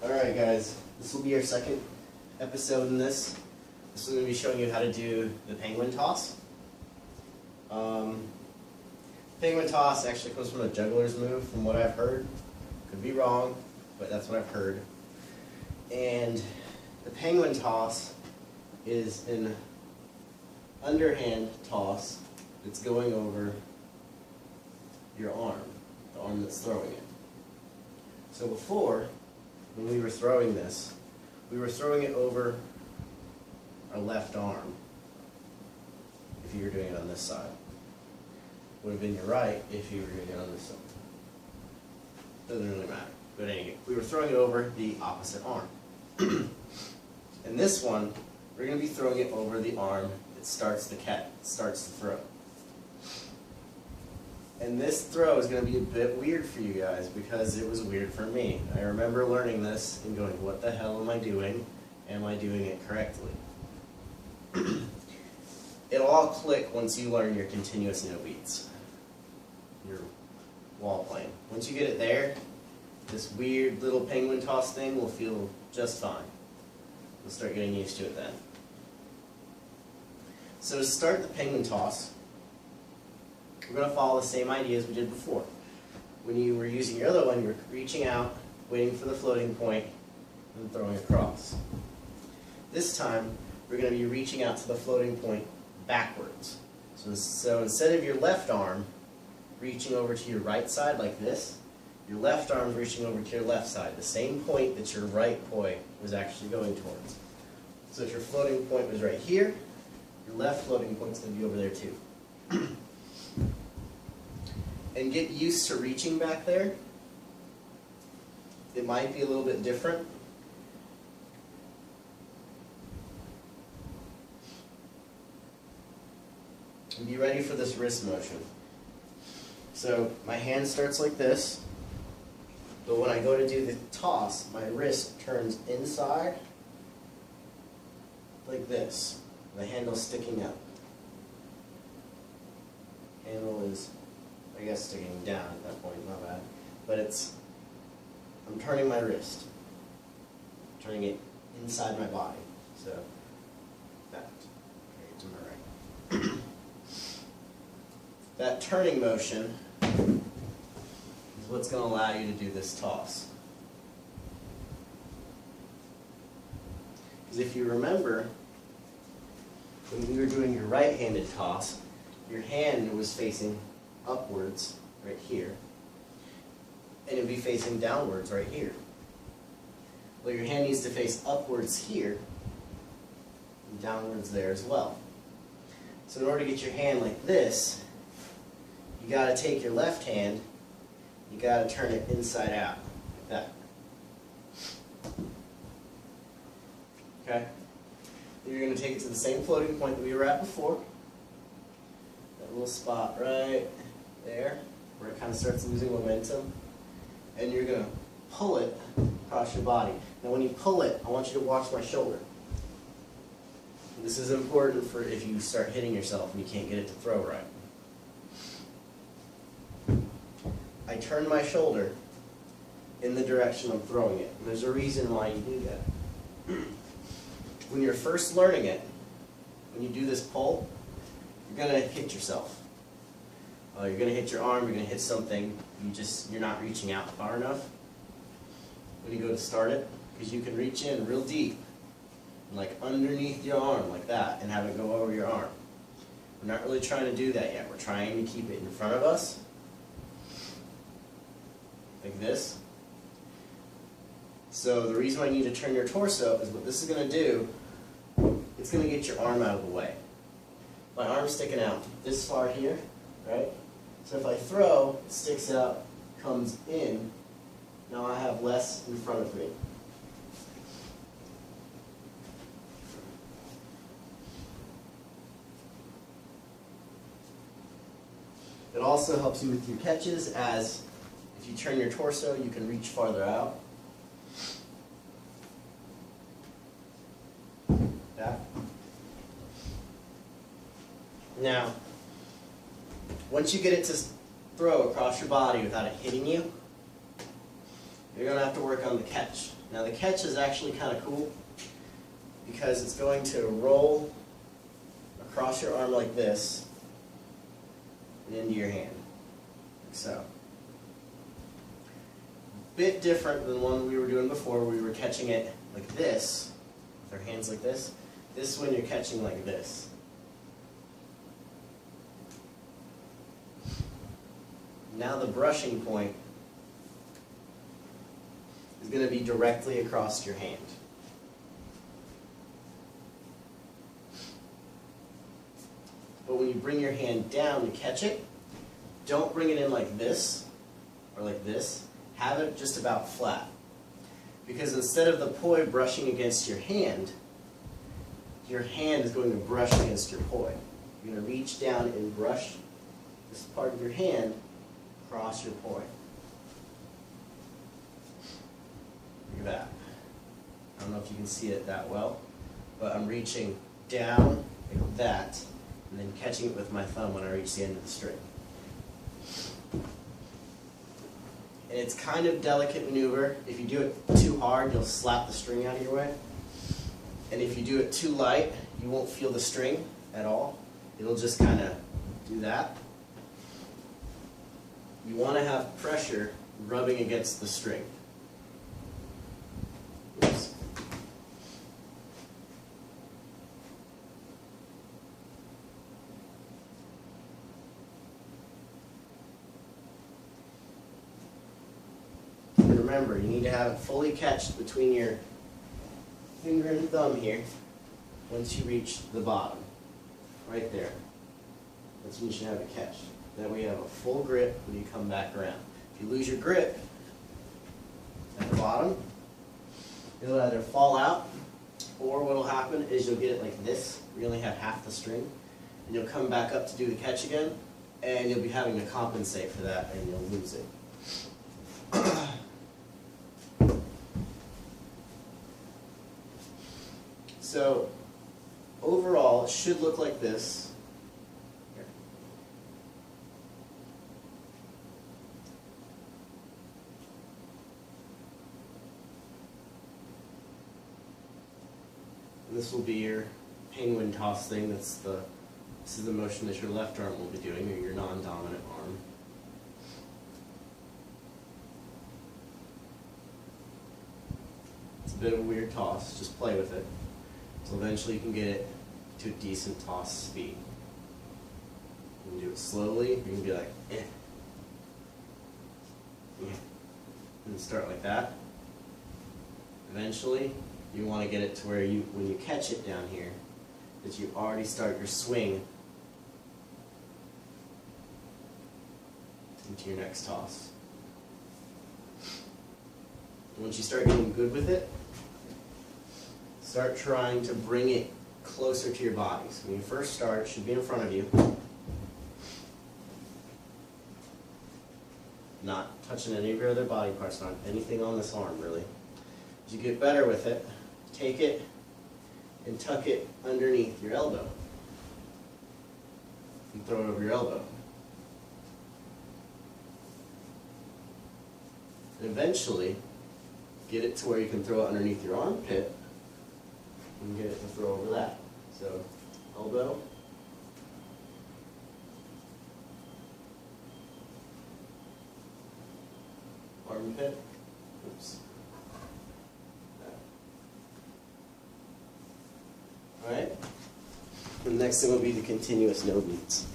Alright guys, this will be our second episode in this. This is going to be showing you how to do the penguin toss. Penguin toss actually comes from a juggler's move from what I've heard. Could be wrong, but that's what I've heard. And the penguin toss is an underhand toss that's going over your arm, the arm that's throwing it. So before, when we were throwing this, we were throwing it over our left arm, if you were doing it on this side. Would have been your right if you were doing it on this side. Doesn't really matter. But anyway, we were throwing it over the opposite arm. In this one, we're going to be throwing it over the arm that starts the throw. And this throw is going to be a bit weird for you guys because it was weird for me. I remember learning this and going, what the hell am I doing? Am I doing it correctly? It'll all click once you learn your continuous no beats, your wall plane. Once you get it there, this weird little penguin toss thing will feel just fine. You'll start getting used to it then. So to start the penguin toss, we're going to follow the same idea as we did before. When you were using your other one, you were reaching out, waiting for the floating point, and throwing across. This time, we're going to be reaching out to the floating point backwards. So instead of your left arm reaching over to your right side like this, your left arm is reaching over to your left side, the same point that your right point was actually going towards. So if your floating point was right here, your left floating point is going to be over there too. And get used to reaching back there. It might be a little bit different. And be ready for this wrist motion. So my hand starts like this, but when I go to do the toss, my wrist turns inside like this. The handle's sticking up. Handle is, I guess, sticking down at that point, not bad. But I'm turning my wrist. Turning it inside my body. So, that. Okay, to my right. That turning motion is what's going to allow you to do this toss. Because if you remember, when we were doing your right-handed toss, your hand was facing upwards right here, and it would be facing downwards right here. Well, your hand needs to face upwards here, and downwards there as well. So in order to get your hand like this, you got to take your left hand, you got to turn it inside out, like that. Okay? Then you're going to take it to the same floating point that we were at before. That little spot right there, where it kind of starts losing momentum. And you're going to pull it across your body. Now when you pull it, I want you to watch my shoulder. And this is important for if you start hitting yourself and you can't get it to throw right. I turn my shoulder in the direction I'm throwing it. And there's a reason why you do that. When you're first learning it, when you do this pull, you're going to hit yourself. You're going to hit your arm, you're going to hit something, you're not reaching out far enough when you go to start it, because you can reach in real deep, like underneath your arm like that, and have it go over your arm. We're not really trying to do that yet. We're trying to keep it in front of us, like this. So the reason why you need to turn your torso is what this is going to do, it's going to get your arm out of the way. My arm's sticking out this far here, right? So if I throw, it sticks out, comes in, now I have less in front of me. It also helps you with your catches, as if you turn your torso, you can reach farther out. That. Now, once you get it to throw across your body without it hitting you, you're going to have to work on the catch. Now the catch is actually kind of cool because it's going to roll across your arm like this and into your hand, like so. Bit different than the one we were doing before where we were catching it like this, with our hands like this. This is when you're catching like this. Now the brushing point is going to be directly across your hand. But when you bring your hand down to catch it, don't bring it in like this or like this. Have it just about flat. Because instead of the poi brushing against your hand is going to brush against your poi. You're going to reach down and brush this part of your hand across your poi. Look at that. I don't know if you can see it that well, but I'm reaching down like that and then catching it with my thumb when I reach the end of the string. And it's kind of delicate maneuver. If you do it too hard, you'll slap the string out of your way. And if you do it too light, you won't feel the string at all. It'll just kind of do that. You want to have pressure rubbing against the string. Oops. Remember, you need to have it fully catched between your finger and thumb here once you reach the bottom. Right there. That's when you should have it catched. That way you have a full grip when you come back around. If you lose your grip at the bottom, it'll either fall out, or what will happen is you'll get it like this. You only have half the string. And you'll come back up to do the catch again, and you'll be having to compensate for that, and you'll lose it. So, overall, it should look like this. Here. And this will be your penguin toss thing. This is the motion that your left arm will be doing, or your non-dominant arm. It's a bit of a weird toss. Just play with it. So eventually you can get it to a decent toss speed. You can do it slowly. You can be like, eh. Yeah. And start like that. Eventually, you want to get it to where you, when you catch it down here, that you already start your swing into your next toss. Once you start getting good with it, start trying to bring it closer to your body. So when you first start, it should be in front of you. Not touching any of your other body parts, not anything on this arm really. As you get better with it, take it and tuck it underneath your elbow. And throw it over your elbow. And eventually, get it to where you can throw it underneath your armpit and get it to throw over that. So, elbow, armpit, oops. Alright? The next thing will be the continuous no beats.